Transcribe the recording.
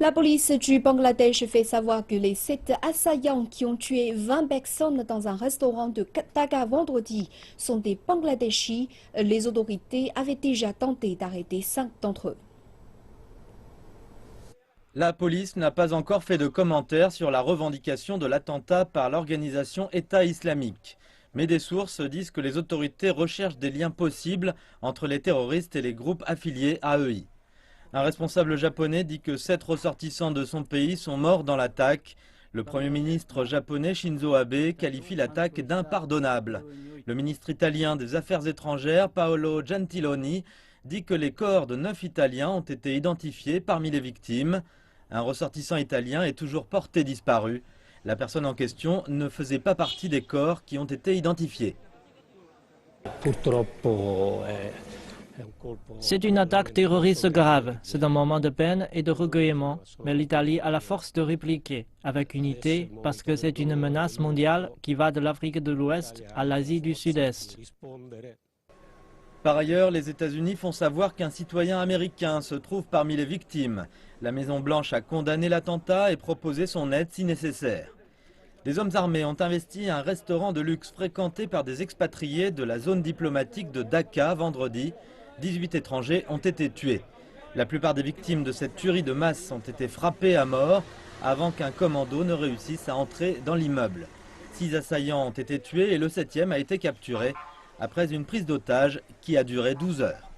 La police du Bangladesh fait savoir que les 7 assaillants qui ont tué 20 personnes dans un restaurant de Dhaka vendredi sont des Bangladeshis. Les autorités avaient déjà tenté d'arrêter 5 d'entre eux. La police n'a pas encore fait de commentaires sur la revendication de l'attentat par l'organisation État islamique. Mais des sources disent que les autorités recherchent des liens possibles entre les terroristes et les groupes affiliés à EI. Un responsable japonais dit que 7 ressortissants de son pays sont morts dans l'attaque. Le Premier ministre japonais Shinzo Abe qualifie l'attaque d'impardonnable. Le ministre italien des Affaires étrangères Paolo Gentiloni dit que les corps de 9 Italiens ont été identifiés parmi les victimes. Un ressortissant italien est toujours porté disparu. La personne en question ne faisait pas partie des corps qui ont été identifiés. C'est une attaque terroriste grave, c'est un moment de peine et de recueillement, mais l'Italie a la force de répliquer avec unité parce que c'est une menace mondiale qui va de l'Afrique de l'Ouest à l'Asie du Sud-Est. Par ailleurs, les États-Unis font savoir qu'un citoyen américain se trouve parmi les victimes. La Maison-Blanche a condamné l'attentat et proposé son aide si nécessaire. Des hommes armés ont investi un restaurant de luxe fréquenté par des expatriés de la zone diplomatique de Dhaka vendredi. 18 étrangers ont été tués. La plupart des victimes de cette tuerie de masse ont été frappées à mort avant qu'un commando ne réussisse à entrer dans l'immeuble. 6 assaillants ont été tués et le 7e a été capturé après une prise d'otage qui a duré 12 heures.